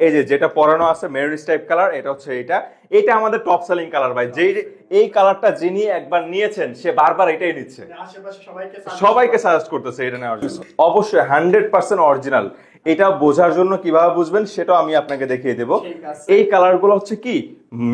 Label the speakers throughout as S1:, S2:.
S1: এই যে যেটা পরানো আছে মেরুন স্ট্রাইপ কালার, এটা হচ্ছে এটা আমাদের টপ সেলিং কালার ভাই। যে এই কালারটা যিনি একবার নিয়েছেন সে বারবার এটাই নিচ্ছে, সবাইকে সাজেস্ট করতেছে এটা নেওয়ার জন্য। অবশ্যই 100% অরিজিনাল। এটা বোঝার জন্য কিভাবে বুঝবেন সেটাও আমি আপনাকে দেখিয়ে দেবো। এই কালারগুলো হচ্ছে কি,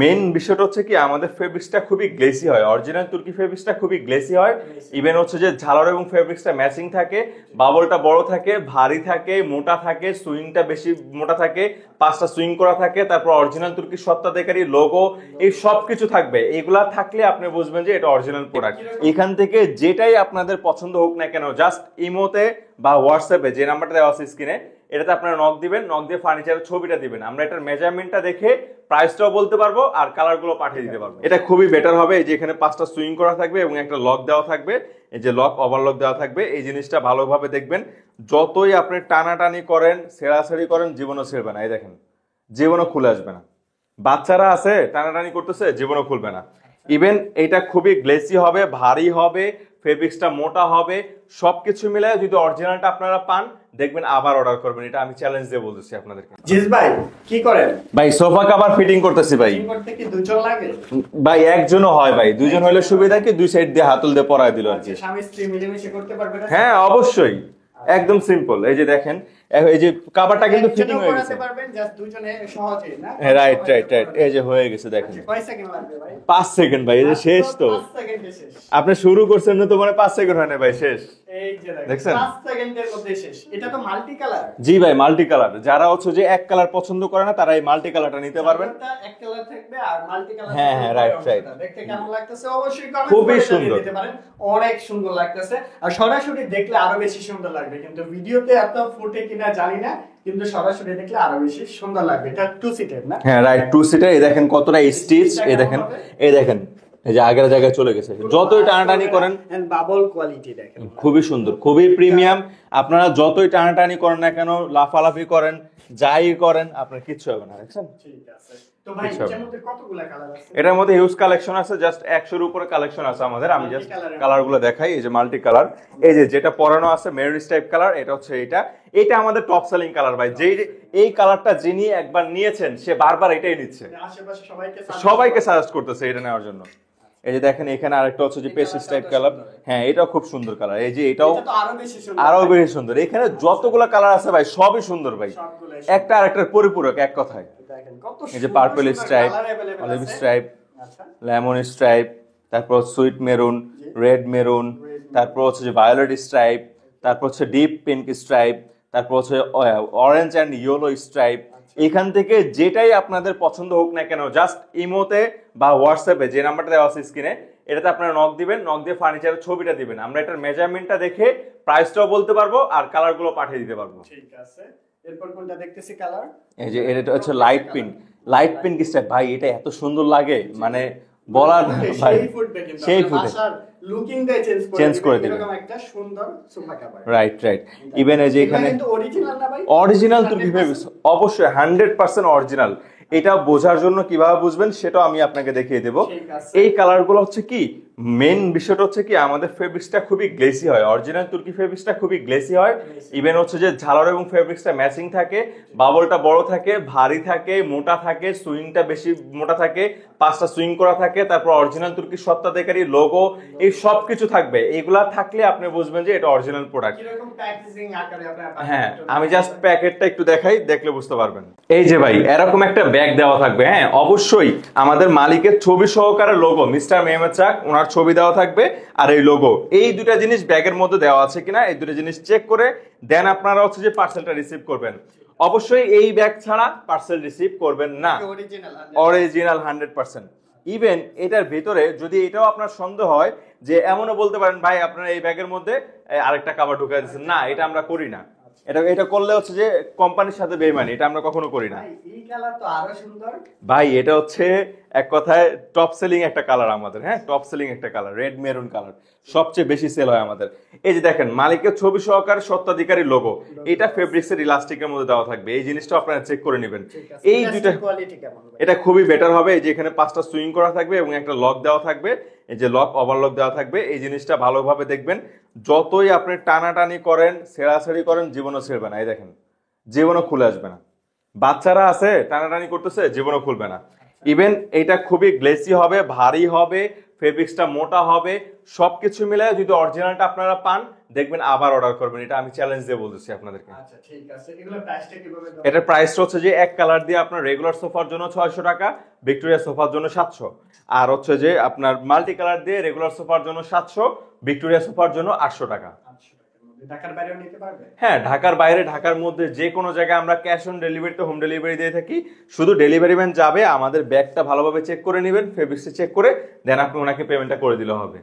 S1: মেন বিষয়টা হচ্ছে কি, আমাদের ফেব্রিক্সটা খুবই গ্লেসি হয়, অরিজিনাল তুর্কি ফেব্রিক্সটা খুবই গ্লেসি হয়। ইভেন হচ্ছে যে ঝালর এবং ফেব্রিক্সটা ম্যাচিং থাকে, বাবলটা বড় থাকে, ভারী থাকে, মোটা থাকে, সুইংটা বেশি মোটা থাকে, 5টা সুইং করা থাকে, তারপর অরিজিনাল তুর্কি সত্ত্বাধিকারী লোগো, এই সব কিছু থাকবে। এগুলা থাকলে আপনি বুঝবেন যে এটা অরিজিনাল প্রোডাক্ট। এখান থেকে যেটাই আপনাদের পছন্দ হোক না কেন, জাস্ট ইমোতে বা হোয়াটসঅ্যাপে যে নাম্বারটা দেওয়া আছে স্ক্রিনে, এটাতে আপনারা নক দিবেন, নক দিয়ে ফার্নিচারের ছবিটা দিবেন, আমরা এটার মেজারমেন্টটা দেখে প্রাইসটাও বলতে পারবো আর কালারগুলো পাঠিয়ে দিতে পারবো। এটা খুবই বেটার হবে। এই যে এখানে 5টা সুইং করা থাকবে এবং একটা লক দেওয়া থাকবে, এই যে লক ওভারলক দেওয়া থাকবে। এই জিনিসটা ভালোভাবে দেখবেন, যতই আপনি টানাটানি করেন, সেরাসেরি করেন, জীবনও ছেড়বে না। এই দেখেন, জীবনও খুলে আসবে না। বাচ্চারা আছে টানাটানি করতেছে, জীবনও খুলবে না। ইভেন এটা খুবই গ্লেসি হবে, ভারী হবে, ফেব্রিক্সটা মোটা হবে, সবকিছু মিলে যদি অরিজিনালটা আপনারা পান, দেখবেন আবার অর্ডার করবেন। এটা আমি চ্যালেঞ্জ দিয়ে বলতেছি আপনাদেরকে।
S2: জিস ভাই কি করেন?
S1: ভাই সোফা কভার ফিটিং করতেছি ভাই।
S2: ফিটিং করতে কি দুজন লাগে?
S1: ভাই একজনও হয় ভাই, দুজন হলে সুবিধা কি, দুই সাইড দিয়ে হাতল দিয়ে পরায় দিল আর কি।
S2: স্বামী স্ত্রী মিলেমিশে করতে পারবে না?
S1: হ্যাঁ অবশ্যই, একদম সিম্পল। এই যে দেখেন, এই যে কভারটা কিন্তু ফিটিং হয়ে গেছে,
S2: পারবেন জাস্ট দুজনে সহজেই না?
S1: Right right right. এই যে হয়ে গেছে দেখেন।
S2: কয় সেকেন্ড লাগবে ভাই?
S1: 5 সেকেন্ড ভাই। এই যে শেষ তো,
S2: 5 সেকেন্ডে শেষ।
S1: আপনি শুরু করছেন না তো, মানে 5 সেকেন্ড হয় না ভাই, শেষ।
S2: এই যে
S1: দেখছেন
S2: 5 সেকেন্ডের মধ্যে শেষ। এটা তো মাল্টি কালার।
S1: জি ভাই, মাল্টি কালার। যারা হচ্ছে যে এক কালার পছন্দ করে না, তারা এই মাল্টি কালারটা নিতে পারবেন।
S2: এক কালার থাকবে আর মাল্টি কালার।
S1: হ্যাঁ হ্যাঁ, রাইট রাইট।
S2: দেখতে কেমন লাগতেছে অবশ্যই কমেন্ট
S1: খুবই
S2: করে
S1: সুন্দর,
S2: দিতে পারেন। অনেক সুন্দর লাগতেছে, আর সরাসরি দেখলে আরো বেশি সুন্দর লাগবে। কিন্তু ভিডিওতে এত ফুটে কিনা জানি না, কিন্তু সরাসরি দেখলে আরো বেশি সুন্দর লাগবে। এটা 2 সিটের না?
S1: হ্যাঁ রাইট, 2 সিটার। এই দেখেন কতটা স্টিচ, এই দেখেন, এই দেখেন, এই যে আগের জায়গায় চলে গেছে। যতই টানাটানি করেন,
S2: এন্ড বাবল কোয়ালিটি দেখেন,
S1: খুবই সুন্দর, খুবই প্রিমিয়াম। আপনারা যতই টানাটানি করেন না কেন, লাফালাফি করেন, যাই করেন, আপনার কিচ্ছু হবে না। দেখছেন?
S2: ঠিক আছে। তো ভাই এর মধ্যে কতগুলা কালার আছে?
S1: এটার মধ্যে হিউজ কালেকশন আছে, জাস্ট 100 এর উপরে কালেকশন আছে আমাদের। আমি জাস্ট কালারগুলো দেখাই। এই যে মাল্টি কালার, এই যে যেটা পরানো আছে মেরুন স্ট্রাইপ কালার, এটা হচ্ছে এটা আমাদের টপ সেলিং কালার ভাই। যে এই কালারটা যিনি একবার নিয়েছেন সে বারবার এটাই নিচ্ছে,
S2: আশেপাশে
S1: সবাইকে সাজেস্ট করতেছে এটা নেওয়ার জন্য। এই যে দেখেন, এখানে আরেকটা হচ্ছে যে পেস্ট স্ট্রাইপ কালার। হ্যাঁ, এটাও খুব সুন্দর কালার। এই যে এটাও আরো বেশি সুন্দর। এখানে যতগুলো কালার আছে ভাই, সবই সুন্দর ভাই, একটা আরেকটার পরিপূরক এক কথায়। এই যে purple stripe, olive stripe, lemon stripe, তারপর সুইট মেরুন, রেড মেরুন, তারপর হচ্ছে যে ভায়োলেট স্ট্রাইপ, তারপর হচ্ছে ডিপ পিঙ্ক স্ট্রাইপ, তারপর হচ্ছে অরেঞ্জ অ্যান্ড ইয়েলো স্ট্রাইপ। এখান থেকে যেটাই আপনাদের পছন্দ হোক না কেন, জাস্ট ইমোতে বা হোয়াটসঅ্যাপে যে নাম্বারটা দেওয়া আছে স্ক্রিনে, এটাতে আপনারা নক দিবেন, নক দিয়ে ফার্নিচারের ছবিটা দিবেন, আমরা এটার মেজারমেন্টটা দেখে প্রাইসটাও বলতে পারবো আর কালারগুলো পাঠিয়ে দিতে পারবো।
S2: ঠিক আছে। এরপর কোনটা দেখতেছি কালার?
S1: এই যে এটা হচ্ছে light pink, light pink style ভাই। এটা এত সুন্দর লাগে, মানে বলার ভাই, সেই ফুটে
S2: লুকিংটা চেঞ্জ করে দিবেন। এরকম একটা সুন্দর sofa cover.
S1: Right right. Even এই যে এখানে
S2: কিন্তু অরিজিনাল না ভাই?
S1: অরিজিনাল তুর্কি ফেব্রিক্স, অবশ্যই 100% অরিজিনাল। এটা বোঝার জন্য কিভাবে বুঝবেন সেটাও আমি আপনাকে দেখিয়ে দেবো। এই কালারগুলো হচ্ছে কি, মেন বিষয়টা হচ্ছে কি, আমাদের ফেব্রিক্সটা খুবই গ্লেসি হয়, অরিজিনাল তুর্কি ফেব্রিক্সটা খুবই গ্লেসি হয়। ইভেন হচ্ছে যে ঝালর এবং ফেব্রিক্সটা ম্যাচিং থাকে, বাবলটা বড় থাকে, ভারী থাকে, মোটা থাকে, সুইংটা বেশি মোটা থাকে, 5টা সুইং করা থাকে, তারপর অরিজিনাল তুর্কি সত্ত্বাধিকারী লোগো, এই সব কিছু থাকবে। এগুলা থাকলে আপনি বুঝবেন যে এটা অরিজিনাল প্রোডাক্ট।
S2: কিরকম প্যাকেজিং আকারে আপনারা?
S1: হ্যাঁ, আমি জাস্ট প্যাকেটটা একটু দেখাই, দেখলে বুঝতে পারবেন। এই যে ভাই, এরকম একটা ব্যাগ দেওয়া থাকবে। হ্যাঁ অবশ্যই আমাদের মালিকের ছবি সহকারে লোগো, মিস্টার মেহমেদ চাক, ওনার ছবি দেওয়া থাকবে আর এই লোগো। এই দুটা জিনিস ব্যাগের মধ্যে দেওয়া আছে কিনা, এই দুটো জিনিস চেক করে দেন আপনারা হচ্ছে যে পার্সেলটা রিসিভ করবেন। অবশ্যই এই ব্যাগ ছাড়া পার্সেল রিসিভ করবেন না, অরিজিনাল 100%। ইভেন এটার ভিতরে যদি এটাও আপনার সন্দেহ হয়, যে এমনও বলতে পারেন ভাই আপনারা এই ব্যাগের মধ্যে আরেকটা কভার ঢুকাই দিচ্ছেন, না এটা আমরা করি না। এটা করলে হচ্ছে যে কোম্পানির সাথে বেইমানি, এটা আমরা কখনো করি না।
S2: এই কালার তো আরো সুন্দর
S1: ভাই। এটা হচ্ছে এক কথায় টপ সেলিং একটা কালার আমাদের। হ্যাঁ, টপ সেলিং একটা কালার, রেড মেরুন কালার সবচেয়ে বেশি সেল হয় আমাদের। এই যে দেখেন, মালিকের ছবি সহকারে সত্ত্বাধিকারী লোগো, এটা ফেব্রিক্সের ইলাস্টিকের মধ্যে দেওয়া থাকবে। এই জিনিসটা আপনারা চেক করে নেবেন। এই দুইটা
S2: কোয়ালিটি কেমন?
S1: এটা খুবই বেটার হবে। এই যে এখানে 5টা সুইং করা থাকবে এবং একটা লক দেওয়া থাকবে, এই যে লক ওভারলক দেওয়া থাকবে। এই জিনিসটা ভালোভাবে দেখবেন, যতই আপনি টানাটানি করেন, সেরাসেরি করেন, জীবনও ছেড়বে না। এই দেখেন, জীবনও খুলে আসবে না। বাচ্চারা আছে টানাটানি করতেছে, জীবনও খুলবে না। ইভেন এটা খুবই গ্লেসি হবে, ভারী হবে, ফেব্রিক্সটা মোটা হবে, সবকিছু মিলে যদি অরিজিনালটা আপনারা পান দেখবেন আবার অর্ডার করবেন, এটা আমি চ্যালেঞ্জ দিয়ে বলতেছি আপনাদেরকে।
S2: আচ্ছা ঠিক আছে, এগুলো প্রাইসটা কিভাবে দেওয়া?
S1: এটার প্রাইসটা হচ্ছে যে এক কালার দিয়ে আপনার রেগুলার সোফার জন্য 600 টাকা, ভিক্টোরিয়া সোফার জন্য 700, আর হচ্ছে যে আপনার মাল্টি কালার দিয়ে রেগুলার সোফার জন্য 700, ভিক্টোরিয়া সোফার জন্য 800 টাকা।
S2: 800 টাকার মধ্যে ঢাকার বাইরেও নিতে পারবে?
S1: হ্যাঁ, ঢাকার বাইরে, ঢাকার মধ্যে যে কোনো জায়গায় আমরা ক্যাশ অন ডেলিভারিতে হোম ডেলিভারি দিয়ে থাকি। শুধু ডেলিভারি ম্যান যাবে, আমাদের ব্যাগটা ভালোভাবে চেক করে নেবেন, ফেব্রিক্সটা চেক করে দেন আপনি ওনাকে পেমেন্টটা করে দিলে হবে।